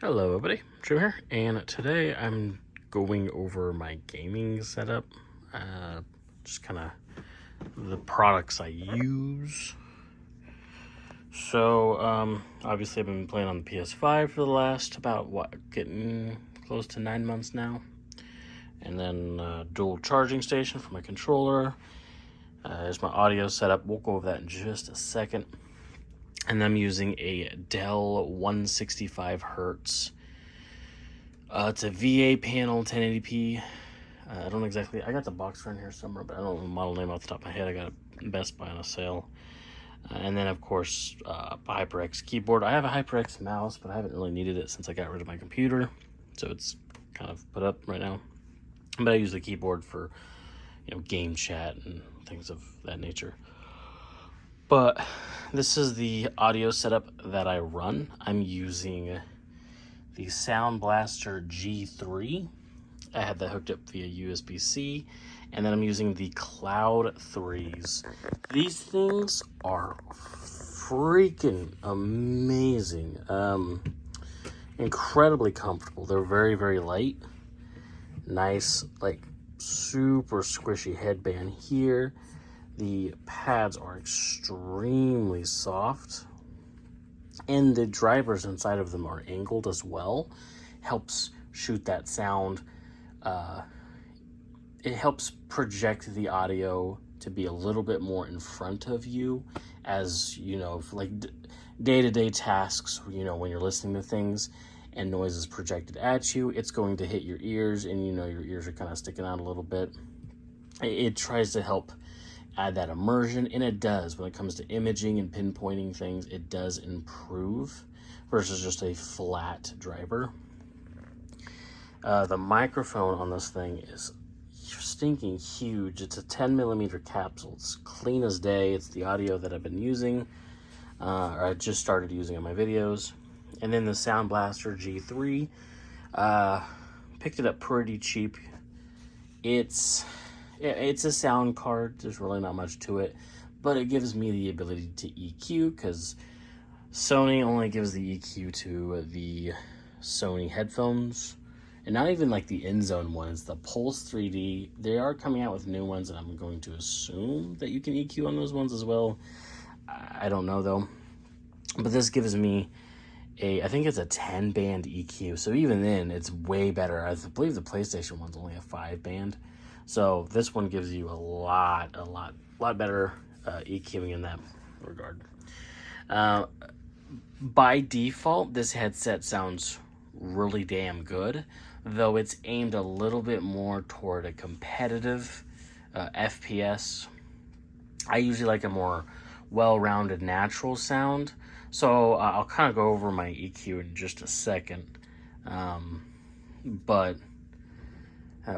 Hello everybody, Drew here, and today I'm going over my gaming setup, just kind of the products I use. So, obviously I've been playing on the PS5 for the last getting close to 9 months now. And then dual charging station for my controller. There's my audio setup, we'll go over that in just a second. And I'm using a Dell 165 hertz. It's a VA panel 1080p. I don't exactly, I got the box around here somewhere, but I don't know the model name off the top of my head. I got it Best Buy on a sale. And then, of course, a HyperX keyboard. I have a HyperX mouse, but I haven't really needed it since I got rid of my computer. So it's kind of put up right now. But I use the keyboard for, game chat and things of that nature. But this is the audio setup that I run. I'm using the Sound Blaster G3. I had that hooked up via USB-C, and then I'm using the Cloud 3s. These things are freaking amazing. Incredibly comfortable. They're very, very light. Nice, like, super squishy headband here. The pads are extremely soft, and the drivers inside of them are angled as well. Helps shoot that sound. It helps project the audio to be a little bit more in front of you, as like day-to-day tasks, when you're listening to things and noise is projected at you, it's going to hit your ears, and your ears are kind of sticking out a little bit. It tries to help add that immersion, and it does. When it comes to imaging and pinpointing things, it does improve versus just a flat driver. The microphone on this thing is stinking huge. It's a 10mm capsule. It's clean as day. It's the audio that I've been using, or I just started using in my videos. And then the Sound Blaster G3, picked it up pretty cheap. It's a sound card. There's really not much to it, but it gives me the ability to EQ, because Sony only gives the EQ to the Sony headphones, and not even like the InZone ones. The Pulse 3D, they are coming out with new ones, and I'm going to assume that you can EQ on those ones as well. I don't know though, but this gives me I think it's a 10-band EQ, so even then it's way better. I believe the PlayStation one's only a 5-band. So this one gives you a lot better EQing in that regard. By default, this headset sounds really damn good, though it's aimed a little bit more toward a competitive FPS. I usually like a more well-rounded natural sound, so I'll kind of go over my EQ in just a second. But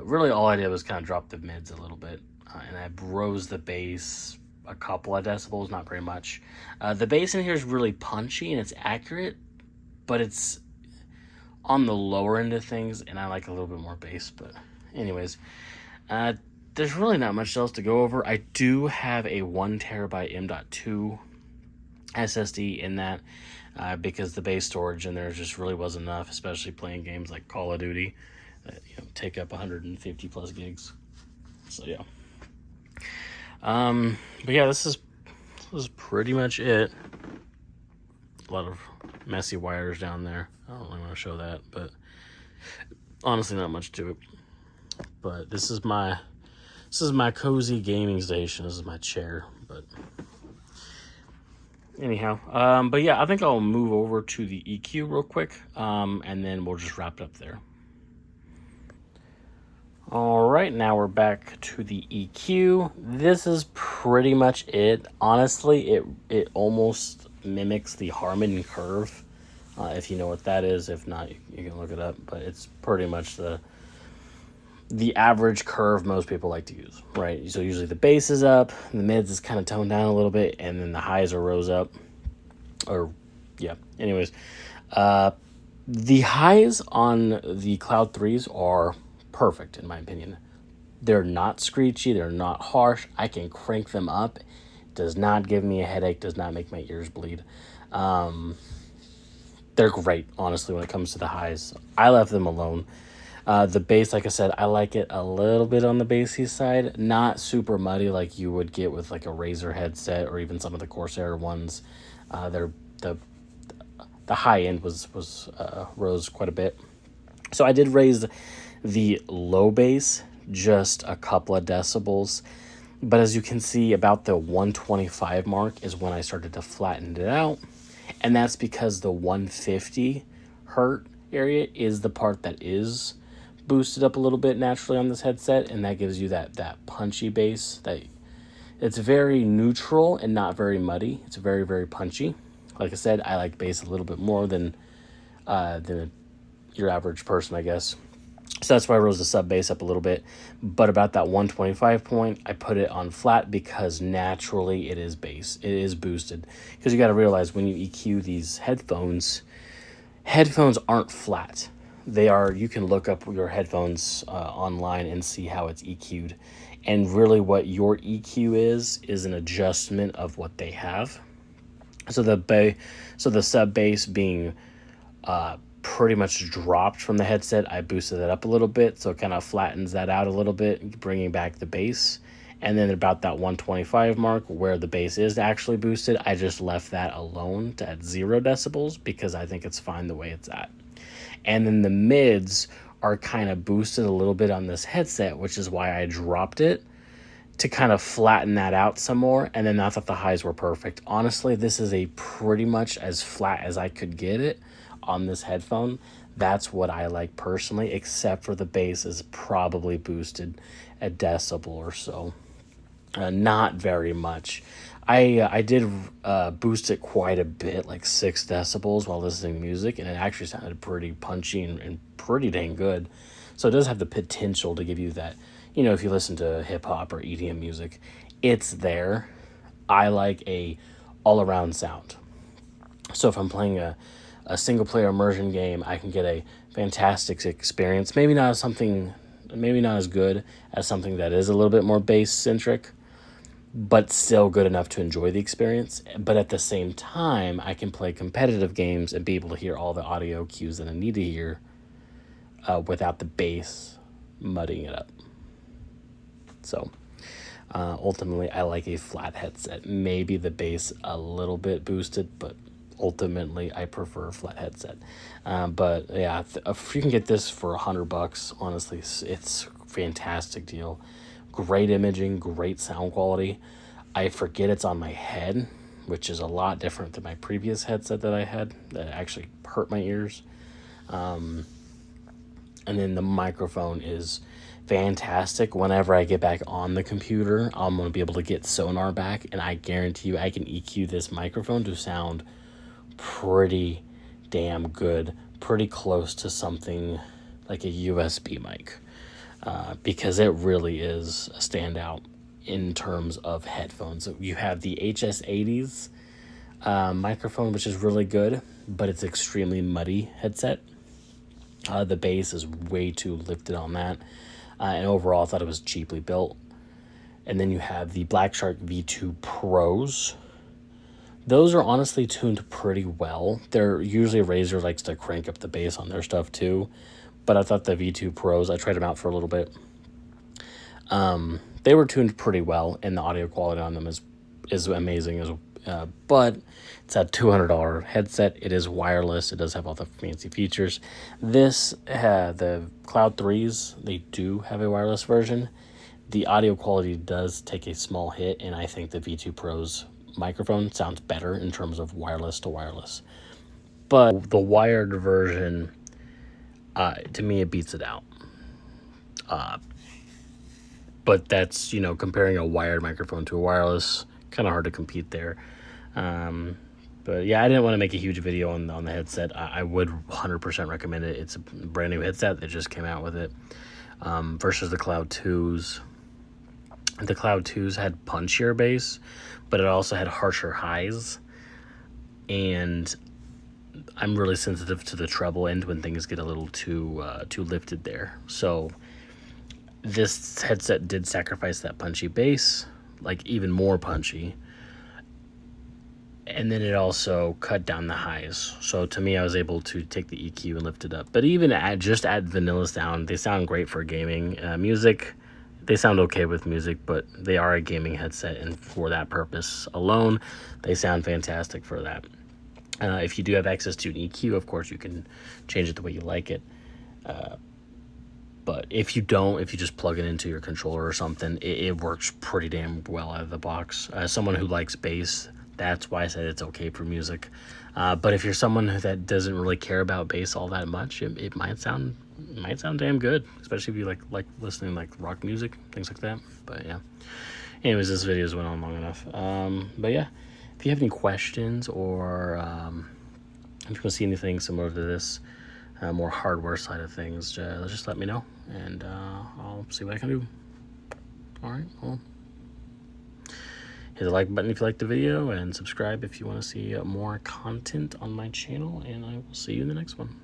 really all I did was kind of drop the mids a little bit, and I rose the bass a couple of decibels, not very much. The bass in here is really punchy and it's accurate, but it's on the lower end of things, and I like a little bit more bass. But anyways, there's really not much else to go over. I do have a 1TB M.2 SSD in that, because the base storage in there just really wasn't enough, especially playing games like Call of Duty that take up 150 plus gigs. So yeah. But yeah, this is pretty much it. A lot of messy wires down there. I don't really want to show that, but honestly not much to it. But this is my cozy gaming station. This is my chair. But anyhow, but yeah, I think I'll move over to the EQ real quick, and then we'll just wrap it up there. All right, now we're back to the EQ. This is pretty much it. Honestly, it almost mimics the Harman curve, if you know what that is. If not, you can look it up. But it's pretty much the average curve most people like to use, right? So usually the bass is up, the mids is kind of toned down a little bit, and then the highs are rose up. Or, yeah. Anyways, the highs on the Cloud 3s are perfect in my opinion. They're not screechy, they're not harsh. I can crank them up. Does not give me a headache, does not make my ears bleed. they're great, honestly, when it comes to the highs. I left them alone. The bass, like I said, I like it a little bit on the bassy side, not super muddy like you would get with like a Razer headset or even some of the Corsair ones. They're the high end was rose quite a bit. So I did raise the low bass just a couple of decibels, but as you can see, about the 125 mark is when I started to flatten it out, and that's because the 150 hertz area is the part that is boosted up a little bit naturally on this headset, and that gives you that punchy bass. That it's very neutral and not very muddy. It's very, very punchy. Like I said, I like bass a little bit more than your average person, I guess. So that's why I rose the sub bass up a little bit. But about that 125 point, I put it on flat because naturally it is bass. It is boosted. Because you got to realize when you EQ these headphones aren't flat. They are, you can look up your headphones online and see how it's EQ'd. And really what your EQ is an adjustment of what they have. So the sub bass being pretty much dropped from the headset, I boosted that up a little bit, so it kind of flattens that out a little bit, bringing back the bass. And then about that 125 mark where the bass is actually boosted, I just left that alone at 0 decibels because I think it's fine the way it's at. And then the mids are kind of boosted a little bit on this headset, which is why I dropped it to kind of flatten that out some more. And then I thought the highs were perfect. Honestly, this is a pretty much as flat as I could get it on this headphone. That's what I like personally, except for the bass is probably boosted a decibel or so. Not very much. I did boost it quite a bit, like 6 decibels while listening to music, and it actually sounded pretty punchy and pretty dang good. So it does have the potential to give you that, if you listen to hip hop or EDM music, it's there. I like a all-around sound. So if I'm playing a single player immersion game, I can get a fantastic experience. Maybe not as good as something that is a little bit more bass centric, but still good enough to enjoy the experience. But at the same time, I can play competitive games and be able to hear all the audio cues that I need to hear without the bass muddying it up. So ultimately, I like a flat headset. Maybe the bass a little bit boosted, but ultimately I prefer a flat headset. But yeah, if you can get this for $100, honestly, it's a fantastic deal. Great imaging, great sound quality. I forget it's on my head, which is a lot different than my previous headset that I had that actually hurt my ears. And then the microphone is fantastic. Whenever I get back on the computer, I'm going to be able to get Sonar back, and I guarantee you I can EQ this microphone to sound pretty damn good, pretty close to something like a USB mic, because it really is a standout in terms of headphones. You have the HS80s microphone, which is really good, but it's extremely muddy headset. The bass is way too lifted on that, and overall I thought it was cheaply built. And then you have the Black Shark V2 Pros. Those are honestly tuned pretty well. They're usually Razer likes to crank up the bass on their stuff too, but I thought the V2 Pros, I tried them out for a little bit. They were tuned pretty well, and the audio quality on them is amazing. But it's a $200 headset. It is wireless. It does have all the fancy features. The Cloud 3s, they do have a wireless version. The audio quality does take a small hit, and I think the V2 Pro's microphone sounds better in terms of wireless to wireless. But the wired version, to me, it beats it out. But that's, comparing a wired microphone to a wireless, kind of hard to compete there. But yeah, I didn't want to make a huge video on the headset. I would 100% recommend it. It's a brand new headset that just came out with it, versus the Cloud 2s. The Cloud 2s had punchier bass, but it also had harsher highs. And I'm really sensitive to the treble end when things get a little too lifted there. So this headset did sacrifice that punchy bass, like even more punchy. and then it also cut down the highs. So to me, I was able to take the EQ and lift it up. But even just add vanilla sound, they sound great for gaming. Music, they sound okay with music, but they are a gaming headset, and for that purpose alone, they sound fantastic for that. If you do have access to an EQ, of course, you can change it the way you like it. But if you don't, if you just plug it into your controller or something, it works pretty damn well out of the box. As someone who likes bass, that's why I said it's okay for music. But if you're someone that doesn't really care about bass all that much, it might sound damn good, especially if you like listening like rock music, things like that. But yeah. Anyways, this video's went on long enough. But yeah, if you have any questions or if you want to see anything similar to this, more hardware side of things, just let me know, and I'll see what I can do. Alright, well, hit the like button if you liked the video, and subscribe if you want to see more content on my channel, and I will see you in the next one.